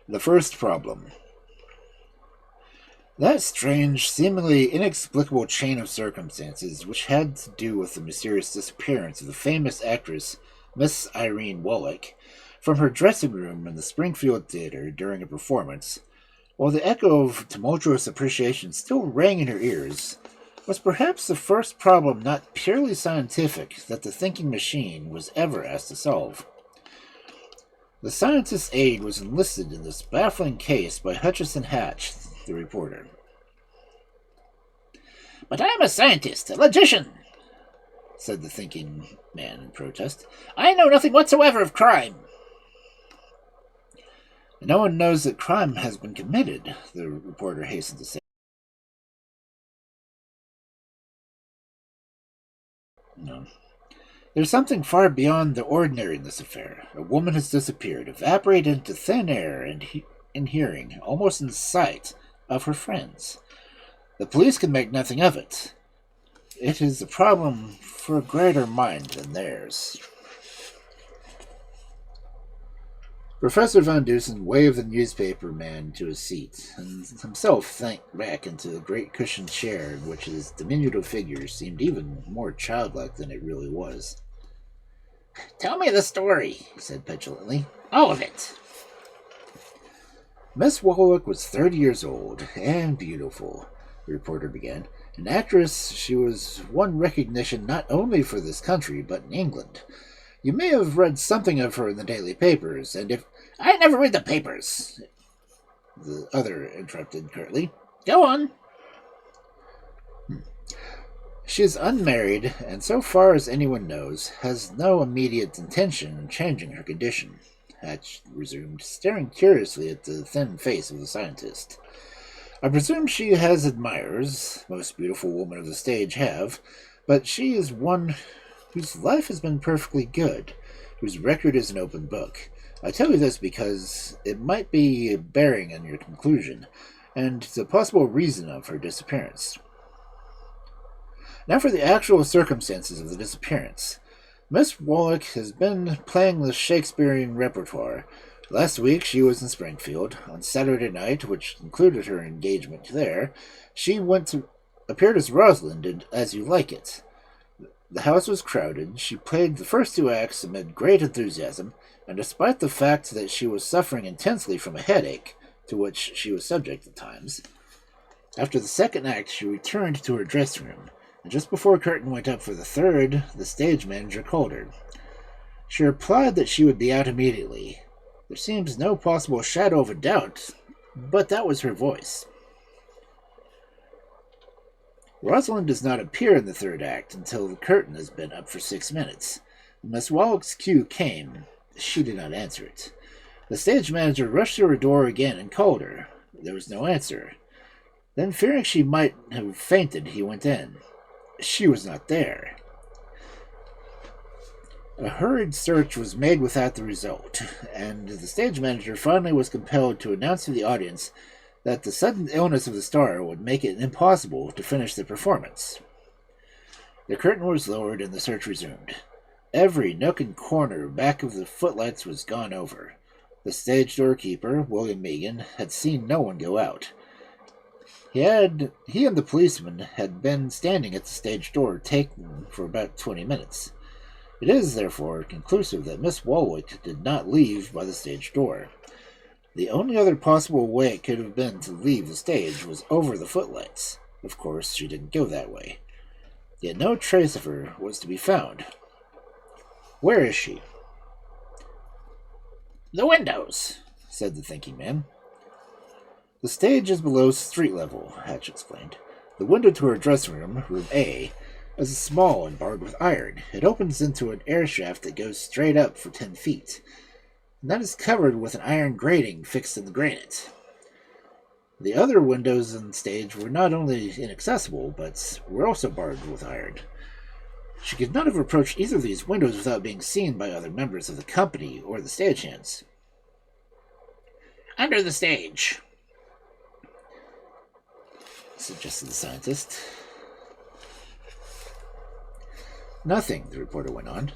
The first problem. That strange, seemingly inexplicable chain of circumstances which had to do with the mysterious disappearance of the famous actress Miss Irene Wallen from her dressing room in the Springfield Theater during a performance, while the echo of tumultuous appreciation still rang in her ears, was perhaps the first problem not purely scientific that the thinking machine was ever asked to solve. The scientist's aid was enlisted in this baffling case by Hutchison Hatch, the reporter. "But I am a scientist, a logician," said the thinking man in protest. "I know nothing whatsoever of crime." "No one knows that crime has been committed," the reporter hastened to say. "No. There's something far beyond the ordinary in this affair. A woman has disappeared, evaporated into thin air and in hearing, almost in sight, of her friends. The police can make nothing of it. It is a problem for a greater mind than theirs." Professor Van Dusen waved the newspaper man to his seat, and himself sank back into the great cushioned chair in which his diminutive figure seemed even more childlike than it really was. "Tell me the story," he said petulantly. "All of it." "Miss Wallen was 30 years old and beautiful," the reporter began. "An actress, she was won recognition not only for this country, but in England. You may have read something of her in the daily papers, and if—" "I never read the papers," the other interrupted curtly. "Go on." "She is unmarried, and so far as anyone knows, has no immediate intention of changing her condition," Hatch resumed, staring curiously at the thin face of the scientist. "I presume she has admirers. Most beautiful women of the stage have, but she is one whose life has been perfectly good, whose record is an open book. I tell you this because it might be bearing on your conclusion, and the possible reason of her disappearance. Now for the actual circumstances of the disappearance. Miss Wallen has been playing the Shakespearean repertoire. Last week she was in Springfield. On Saturday night, which concluded her engagement there, she appeared as Rosalind in As You Like It. The house was crowded. She played the first two acts amid great enthusiasm, and despite the fact that she was suffering intensely from a headache, to which she was subject at times. After the second act, she returned to her dressing room, and just before curtain went up for the third, the stage manager called her. She replied that she would be out immediately. There seems no possible shadow of a doubt, but that was her voice. Rosalind does not appear in the third act until the curtain has been up for 6 minutes. When Miss Wallen's cue came, she did not answer it. The stage manager rushed to her door again and called her. There was no answer. Then, fearing she might have fainted, he went in. She was not there. A hurried search was made without the result, and the stage manager finally was compelled to announce to the audience that the sudden illness of the star would make it impossible to finish the performance. The curtain was lowered and the search resumed. Every nook and corner back of the footlights was gone over. The stage doorkeeper, William Megan, had seen no one go out. He and the policeman had been standing at the stage door taking for about 20 minutes. It is, therefore, conclusive that Miss Wallen did not leave by the stage door. The only other possible way it could have been to leave the stage was over the footlights. Of course, she didn't go that way. Yet no trace of her was to be found. Where is she? "The windows," said the thinking man. "The stage is below street level," Hatch explained. "The window to her dressing room, room A, is small and barred with iron. It opens into an air shaft that goes straight up for 10 feet. And that is covered with an iron grating fixed in the granite. The other windows on the stage were not only inaccessible, but were also barred with iron. She could not have approached either of these windows without being seen by other members of the company or the stagehands." "Under the stage," suggested the scientist. "Nothing," the reporter went on.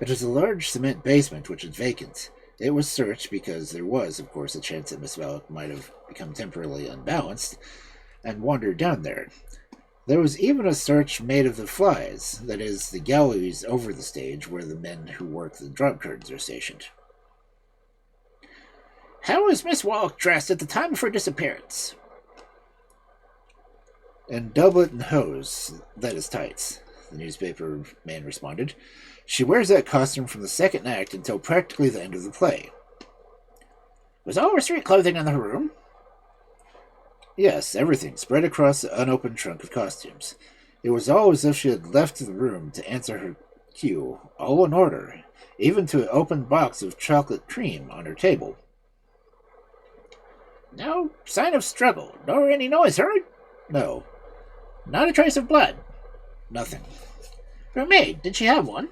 "It is a large cement basement which is vacant. It was searched because there was, of course, a chance that Miss Valak might have become temporarily unbalanced and wandered down there. There was even a search made of the flies, that is, the galleries over the stage where the men who work the drop curtains are stationed. How was Miss Wallach dressed at the time of her disappearance? In doublet and hose, that is tights, the newspaper man responded. She wears that costume from the second act until practically the end of the play. Was all her street clothing in the room? Yes, everything spread across the unopened trunk of costumes. It was all as if she had left the room to answer her cue, all in order, even to an open box of chocolate cream on her table. No sign of struggle, nor any noise heard? No. Not a trace of blood? Nothing. Her maid, did she have one?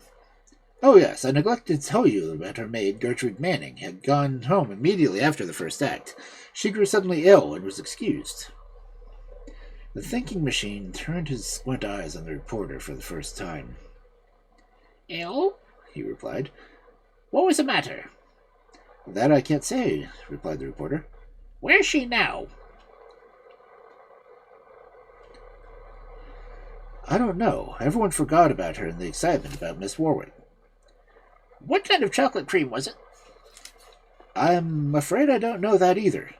Oh, yes, I neglected to tell you that her maid, Gertrude Manning, had gone home immediately after the first act. She grew suddenly ill and was excused. The thinking machine turned his squint eyes on the reporter for the first time. Ill? He replied. What was the matter? That I can't say, replied the reporter. Where's she now? I don't know. Everyone forgot about her in the excitement about Miss Warwick. What kind of chocolate cream was it? I'm afraid I don't know that either.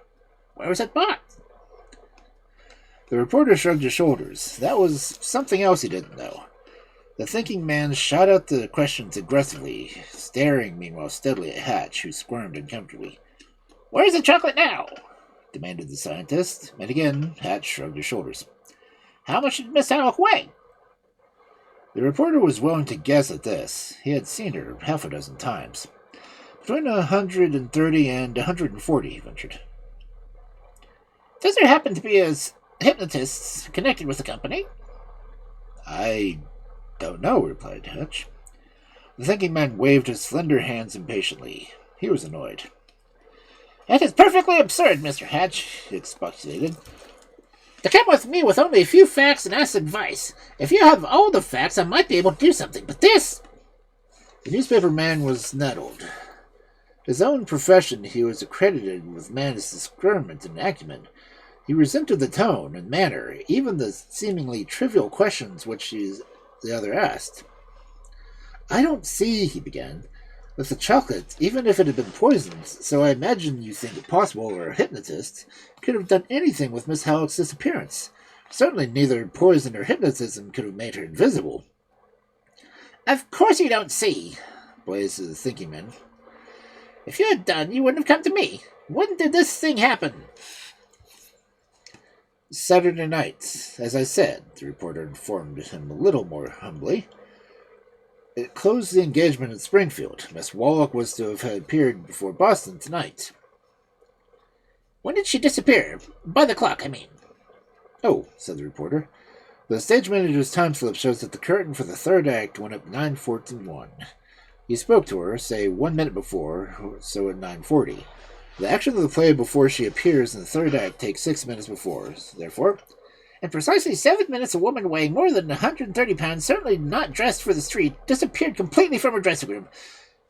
Where was it bought? The reporter shrugged his shoulders. That was something else he didn't know. The thinking man shot out the questions aggressively, staring meanwhile steadily at Hatch, who squirmed uncomfortably. Where's the chocolate now? Demanded the scientist, and again Hatch shrugged his shoulders. How much did Miss Alec weigh? The reporter was willing to guess at this. He had seen her half a dozen times. Between 130 and 140, he ventured. Does there happen to be a hypnotist connected with the company? I don't know, replied Hatch. The thinking man waved his slender hands impatiently. He was annoyed. That is perfectly absurd, Mr. Hatch, he expostulated. To come with me with only a few facts and ask advice. If you have all the facts, I might be able to do something, but this... The newspaper man was nettled. His own profession, he was accredited with man's discernment and acumen. He resented the tone and manner, even the seemingly trivial questions which the other asked. I don't see, he began, with the chocolate, even if it had been poisoned, so I imagine you think it possible or a hypnotist could have done anything with Miss Halleck's disappearance. Certainly neither poison or hypnotism could have made her invisible. Of course you don't see, blazed the thinking man. If you had done, you wouldn't have come to me. When did this thing happen? Saturday night, as I said, the reporter informed him a little more humbly. It closed the engagement in Springfield. Miss Wallach was to have appeared before Boston tonight. When did she disappear? By the clock, I mean. Oh, said the reporter. The stage manager's time slip shows that the curtain for the third act went up 9:41. He spoke to her, say 1 minute before, so at 9:40. The action of the play before she appears in the third act takes 6 minutes before. Therefore, in precisely 7 minutes, a woman weighing more than 130 pounds, certainly not dressed for the street, disappeared completely from her dressing room.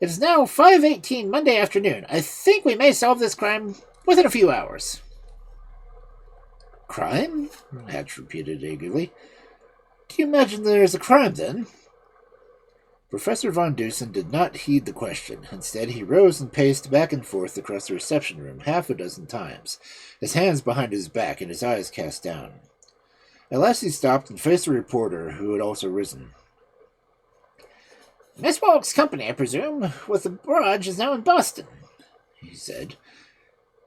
It is now 5:18 Monday afternoon. I think we may solve this crime within a few hours. Crime? Hatch repeated eagerly. Do you imagine there is a crime, then? Professor von Dusen did not heed the question. Instead, he rose and paced back and forth across the reception room half a dozen times, his hands behind his back and his eyes cast down. At last he stopped and faced the reporter, who had also risen. Miss Wallach's company, I presume, with the barrage, is now in Boston, he said.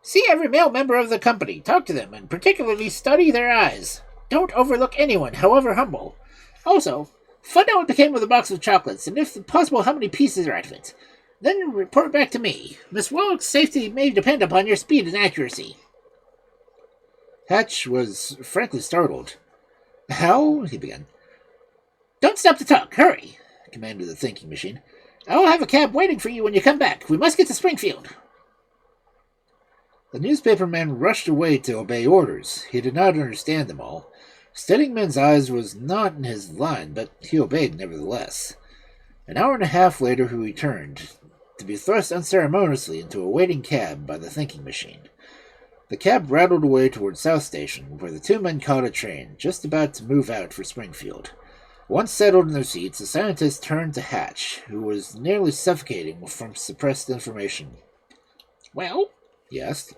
See every male member of the company, talk to them, and particularly study their eyes. Don't overlook anyone, however humble. Also, find out what became of the box of chocolates, and if possible, how many pieces are out of it. Then report back to me. Miss Wallach's safety may depend upon your speed and accuracy. Hatch was frankly startled. How? He began. Don't stop to talk. Hurry, commanded the thinking machine. I'll have a cab waiting for you when you come back. We must get to Springfield. The newspaper man rushed away to obey orders. He did not understand them all. Studying men's eyes was not in his line, but he obeyed nevertheless. An hour and a half later he returned, to be thrust unceremoniously into a waiting cab by the thinking machine. The cab rattled away toward South Station, where the two men caught a train, just about to move out for Springfield. Once settled in their seats, the scientists turned to Hatch, who was nearly suffocating from suppressed information. "Well?" he asked.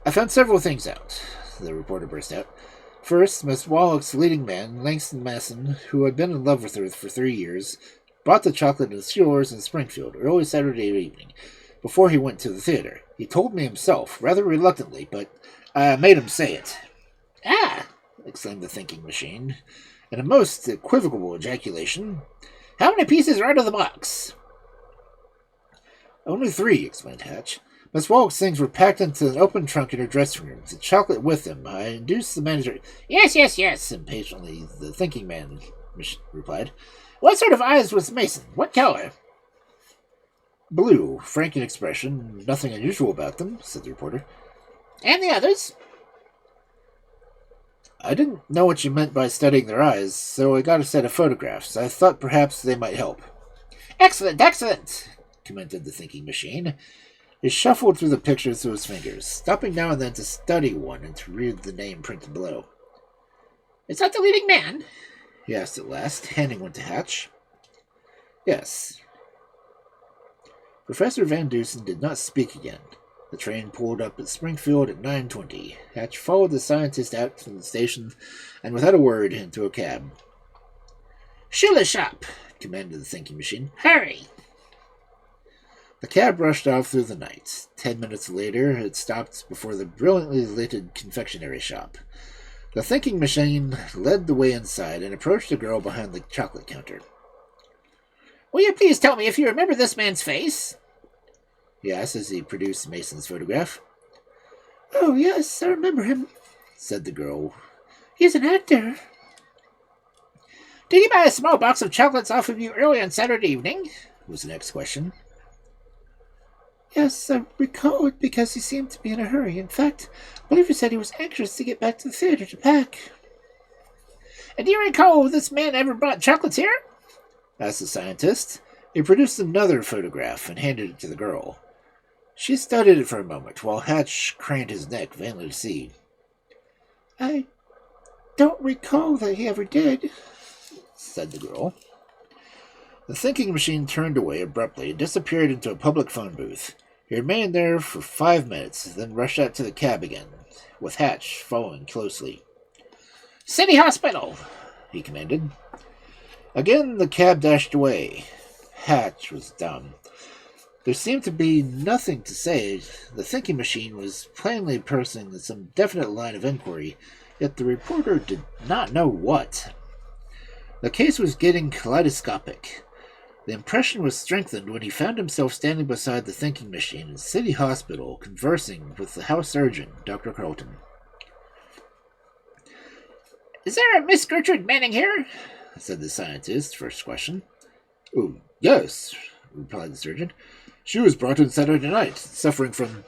"I found several things out," the reporter burst out. "First, Miss Wallach's leading man, Langston Masson, who had been in love with her for 3 years, bought the chocolate in stores in Springfield early Saturday evening, before he went to the theater. He told me himself, rather reluctantly, but I made him say it." "Ah!" exclaimed the thinking machine, in a most equivocal ejaculation. "How many pieces are out of the box?" "Only 3, explained Hatch. Miss Wallach's things were packed into an open trunk in her dressing room, the chocolate with them. I induced the manager—" Yes, impatiently the thinking man replied. "What sort of eyes was Mason? What color?" "Blue, frank in expression, nothing unusual about them," said the reporter. "And the others?" "I didn't know what you meant by studying their eyes, so I got a set of photographs. I thought perhaps they might help." Excellent, commented the thinking machine. He shuffled through the pictures with his fingers, stopping now and then to study one and to read the name printed below. "Is that the leading man?" he asked at last, handing one to Hatch. "Yes." Professor Van Dusen did not speak again. The train pulled up at Springfield at 9:20. Hatch followed the scientist out from the station and, without a word, into a cab. "Shoeless shop," commanded the thinking machine. "Hurry." The cab rushed off through the night. 10 minutes later, it stopped before the brilliantly lighted confectionery shop. The thinking machine led the way inside and approached a girl behind the chocolate counter. "Will you please tell me if you remember this man's face?" he asked as he produced Mason's photograph. "Oh, yes, I remember him," said the girl. "He's an actor." "Did he buy a small box of chocolates off of you early on Saturday evening?" was the next question. "Yes, I recall it because he seemed to be in a hurry. In fact, I believe he said he was anxious to get back to the theater to pack." "And do you recall if this man ever brought chocolates here?" asked the scientist. He produced another photograph and handed it to the girl. She studied it for a moment, while Hatch craned his neck vainly to see. "I don't recall that he ever did," said the girl. The thinking machine turned away abruptly and disappeared into a public phone booth. He remained there for 5 minutes, then rushed out to the cab again, with Hatch following closely. "City Hospital," he commanded. Again the cab dashed away. Hatch was dumb. There seemed to be nothing to say. The thinking machine was plainly pursuing some definite line of inquiry, yet the reporter did not know what. The case was getting kaleidoscopic. The impression was strengthened when he found himself standing beside the thinking machine in City Hospital, conversing with the house surgeon, Dr. Carlton. "Is there a Miss Gertrude Manning here?" said the scientist, first question. "Oh, yes," replied the surgeon. "She was brought in Saturday night, suffering from—"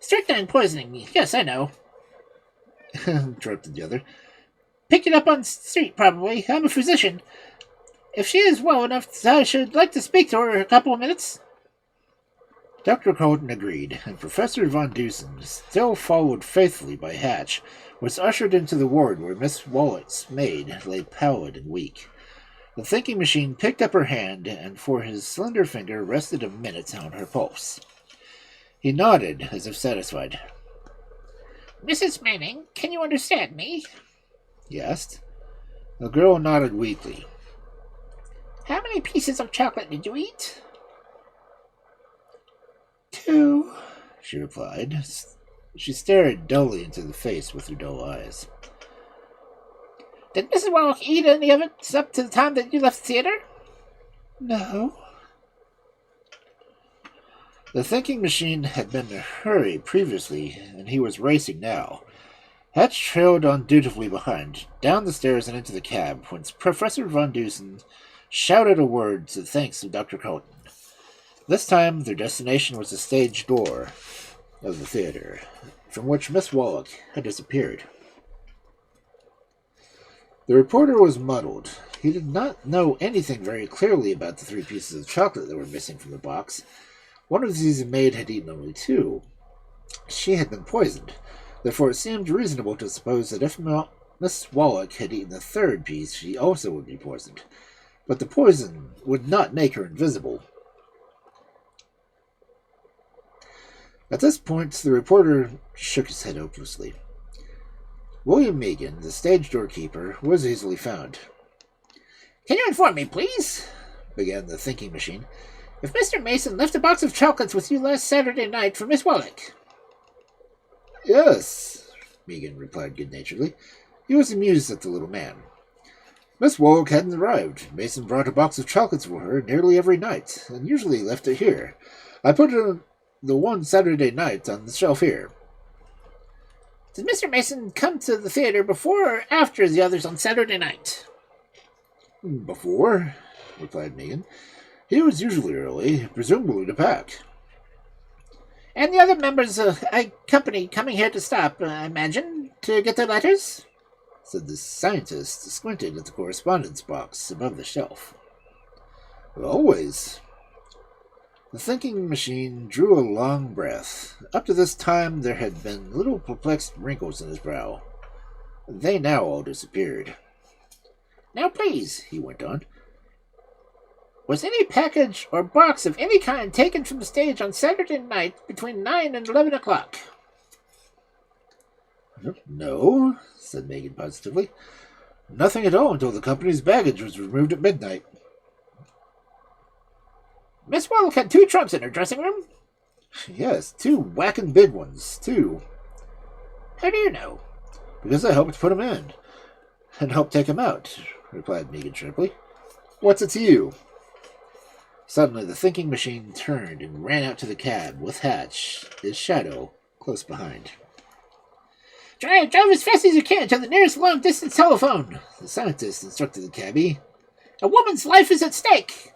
"Strychnine poisoning. Yes, I know," interrupted the other. "Picked it up on the street, probably. I'm a physician. If she is well enough, I should like to speak to her a couple of minutes." Dr. Carlton agreed, and Professor Von Dusen, still followed faithfully by Hatch, was ushered into the ward where Miss Wallach's maid lay pallid and weak. The thinking machine picked up her hand, and for his slender finger rested a minute on her pulse. He nodded, as if satisfied. "Mrs. Manning, can you understand me?" he asked. The girl nodded weakly. "How many pieces of chocolate did you eat?" 2, she replied. She stared dully into the face with her dull eyes. "Did Mrs. Wallach eat any of it up to the time that you left the theater?" "No." The thinking machine had been in a hurry previously, and he was racing now. Hatch trailed on dutifully behind, down the stairs and into the cab, whence Professor Von Dusen shouted a word to thanks to Dr. Carlton. This time their destination was the stage door of the theater, from which Miss Wallach had disappeared. The reporter was muddled. He did not know anything very clearly about the 3 pieces of chocolate that were missing from the box. One of these maid had eaten only 2. She had been poisoned. Therefore it seemed reasonable to suppose that if Miss Wallach had eaten the 3rd piece, she also would be poisoned. But the poison would not make her invisible. At this point, the reporter shook his head hopelessly. William Megan, the stage doorkeeper, was easily found. "Can you inform me, please," began the thinking machine, "if Mr. Mason left a box of chocolates with you last Saturday night for Miss Wallach?" "Yes," Megan replied good-naturedly. He was amused at the little man. Miss Wallach hadn't arrived. Mason brought a box of chocolates for her nearly every night, and usually left it here. I put the one Saturday night on the shelf here. "Did Mr. Mason come to the theater before or after the others on Saturday night?" "Before," replied Megan. "He was usually early, presumably to pack." "And the other members of a company coming here to stop, I imagine, to get their letters?" said the scientist, squinted at the correspondence box above the shelf. "Always." The thinking machine drew a long breath. Up to this time there had been little perplexed wrinkles in his brow. They now all disappeared. "Now, please," he went on, "was any package or box of any kind taken from the stage on Saturday night between 9 and 11 o'clock?" "No," said Megan positively. "Nothing at all until the company's baggage was removed at midnight." "Miss Wallach had 2 trunks in her dressing room?" "Yes, 2 whacking big ones, too." "How do you know?" "Because I helped put 'em in, and helped take 'em out," replied Megan sharply. "What's it to you?" Suddenly the thinking machine turned and ran out to the cab, with Hatch, his shadow, close behind. Drive as fast as you can to the nearest long-distance telephone," the scientist instructed the cabbie. "A woman's life is at stake."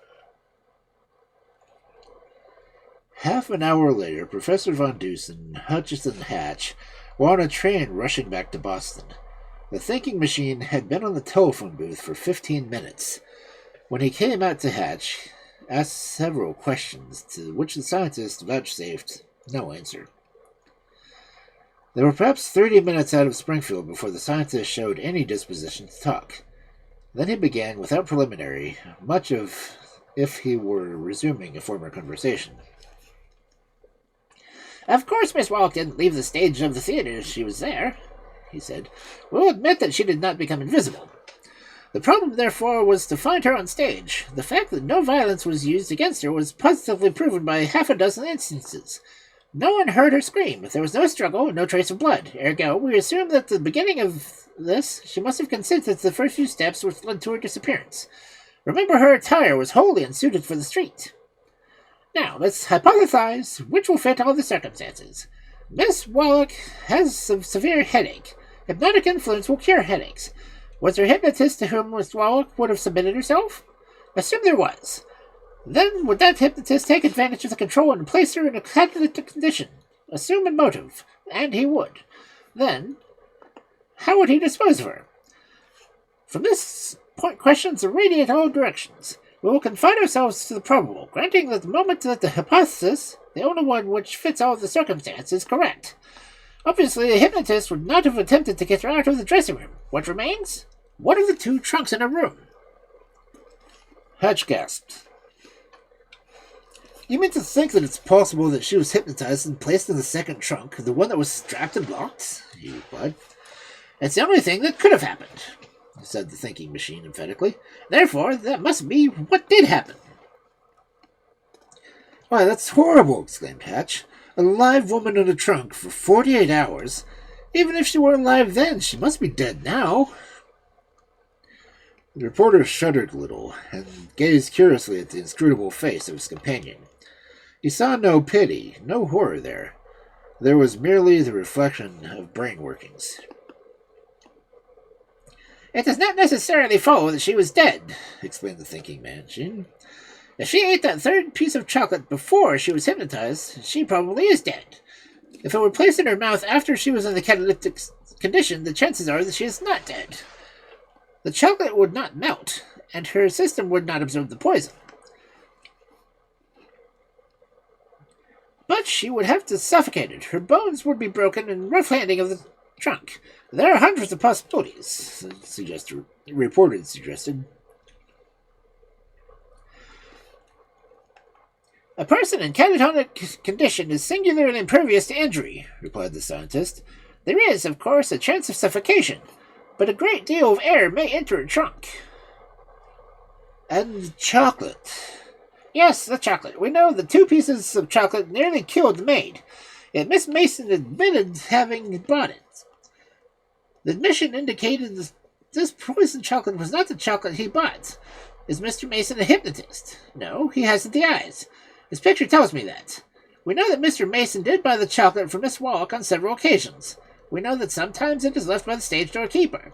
Half an hour later, Professor Von Dusen, Hutchison Hatch were on a train rushing back to Boston. The thinking machine had been on the telephone booth for 15 minutes. When he came out to Hatch, asked several questions, to which the scientist vouchsafed no answer. They were perhaps 30 minutes out of Springfield before the scientist showed any disposition to talk. Then he began, without preliminary, much of if he were resuming a former conversation. "Of course Miss Wallach didn't leave the stage of the theater she was there," he said. "We'll admit that she did not become invisible. The problem, therefore, was to find her on stage. The fact that no violence was used against her was positively proven by half a dozen instances. No one heard her scream. There was no struggle, no trace of blood. Ergo, we assume that at the beginning of this, she must have consented to the first few steps which led to her disappearance. Remember, her attire was wholly unsuited for the street. Now, let's hypothesize which will fit all the circumstances. Miss Wallach has a severe headache. Hypnotic influence will cure headaches. Was there a hypnotist to whom Miss Wallach would have submitted herself? Assume there was. Then would that hypnotist take advantage of the control and place her in a catalytic condition? Assume a motive, and he would. Then, how would he dispose of her? From this point, questions radiate all directions. We will confine ourselves to the probable, granting that the moment that the hypothesis, the only one which fits all the circumstances, is correct. Obviously, a hypnotist would not have attempted to get her out of the dressing room. What remains? What of the 2 trunks in her room?" Hatch gasped. "You mean to think that it's possible that she was hypnotized and placed in the 2nd trunk, the one that was strapped and locked?" he replied. "It's the only thing that could have happened," said the thinking machine emphatically. "Therefore, that must be what did happen." "Why, that's horrible!" exclaimed Hatch. "A live woman in a trunk for 48 hours. Even if she were alive then, she must be dead now." The reporter shuddered a little, and gazed curiously at the inscrutable face of his companion. He saw no pity, no horror there. There was merely the reflection of brain workings. "It does not necessarily follow that she was dead," explained the thinking machine. "If she ate that 3rd piece of chocolate before she was hypnotized, she probably is dead. If it were placed in her mouth after she was in the catalytic condition, the chances are that she is not dead. The chocolate would not melt, and her system would not absorb the poison. But she would have to suffocate it. Her bones would be broken in rough landing of the trunk. There are hundreds of possibilities, the reporter suggested. A person in catatonic condition is singularly impervious to injury, replied the scientist. There is, of course, a chance of suffocation, but a great deal of air may enter a trunk. And chocolate. Yes, the chocolate. We know the 2 pieces of chocolate nearly killed the maid, yet Miss Mason admitted having bought it. The admission indicated this poisoned chocolate was not the chocolate he bought. Is Mr. Mason a hypnotist? No, he hasn't the eyes. His picture tells me that. We know that Mr. Mason did buy the chocolate from Miss Walk on several occasions. We know that sometimes it is left by the stage door keeper.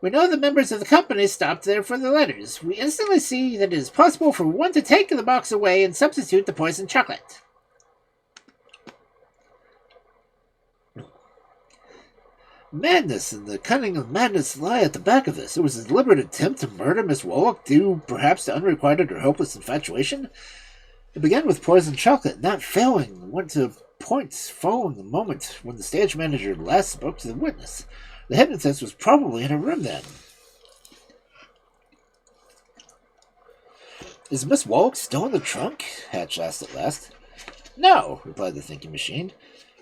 We know the members of the company stopped there for the letters. We instantly see that it is possible for one to take the box away and substitute the poisoned chocolate. Madness and the cunning of madness lie at the back of this. It was a deliberate attempt to murder Miss Wallock due perhaps to unrequited or hopeless infatuation. It began with poisoned chocolate, not failing, went to points following the moment when the stage manager last spoke to the witness. The hypnotist was probably in her room then. Is Miss Wallock still in the trunk? Hatch asked at last. No, replied the thinking machine.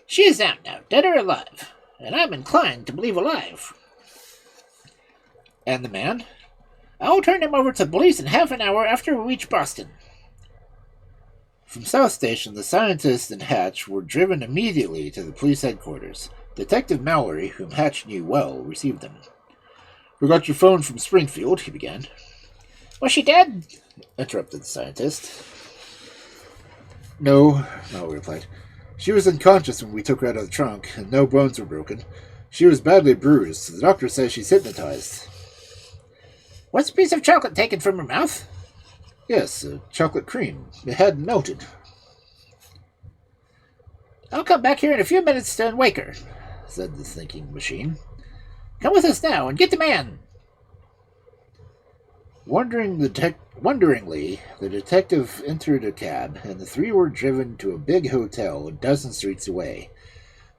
She is out now, dead or alive, and I'm inclined to believe alive. And the man? I'll turn him over to the police in half an hour after we reach Boston. From South Station, the scientist and Hatch were driven immediately to the police headquarters. Detective Mallory, whom Hatch knew well, received them. "We got your phone from Springfield," he began. "Was she dead?" interrupted the scientist. "No," Mallory replied. "She was unconscious when we took her out of the trunk, and no bones were broken. She was badly bruised. The doctor says she's hypnotized." "Was a piece of chocolate taken from her mouth?" "Yes, chocolate cream. It had melted." "I'll come back here in a few minutes to wake her," said the thinking machine. "Come with us now and get the man." Wonderingly, the detective entered a cab, and the three were driven to a big hotel a dozen streets away.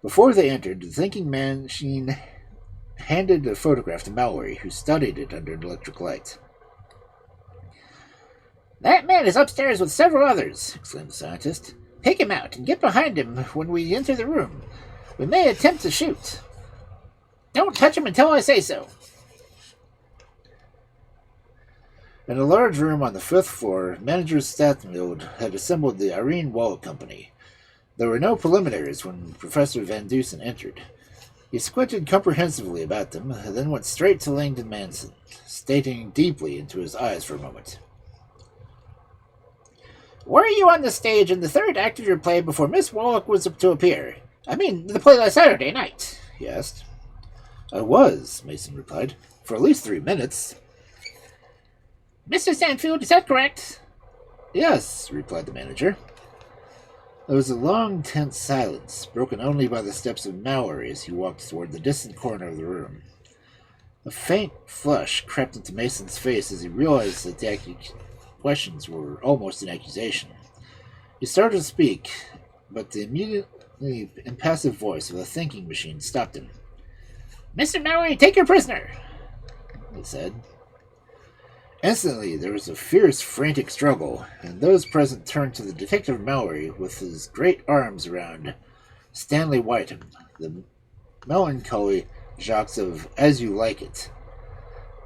Before they entered, the thinking machine handed a photograph to Mallory, who studied it under an electric light. "That man is upstairs with several others," exclaimed the scientist. "Pick him out and get behind him when we enter the room. We may attempt to shoot. Don't touch him until I say so." In a large room on the 5th floor, Manager Statfield had assembled the Irene Wallen Company. There were no preliminaries when Professor Van Dusen entered. He squinted comprehensively about them, and then went straight to Langdon Manson, staring deeply into his eyes for a moment. "Were you on the stage in the third act of your play before Miss Wallock was to appear? I mean, the play last Saturday night," he asked. "I was," Mason replied, "for at least 3 minutes." "Mr. Stanfield, is that correct?" "Yes," replied the manager. There was a long, tense silence, broken only by the steps of Mallory as he walked toward the distant corner of the room. A faint flush crept into Mason's face as he realized that the questions were almost an accusation. He started to speak, but the immediately impassive voice of the thinking machine stopped him. "Mr. Mallory, take your prisoner," it said. Instantly, there was a fierce, frantic struggle, and those present turned to the Detective Mallory with his great arms around Stanley Whiteham, the melancholy Jacques of As You Like It.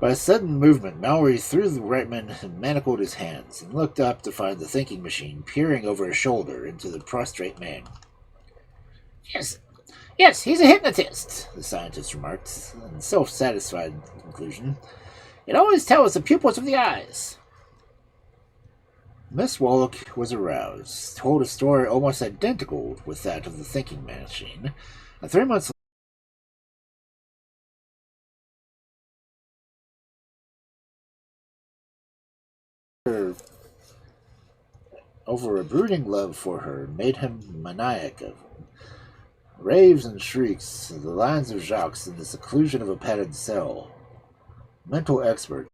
By a sudden movement, Mallory threw the Reitman and manacled his hands, and looked up to find the thinking machine peering over his shoulder into the prostrate man. Yes, he's a hypnotist," the scientist remarked, in self-satisfied conclusion. "It always tells the pupils of the eyes." Miss Wallock was aroused, told a story almost identical with that of the thinking machine, and 3 months later, over a brooding love for her, made him maniacal. Raves and shrieks, the lines of Jacques in the seclusion of a padded cell. Mental expert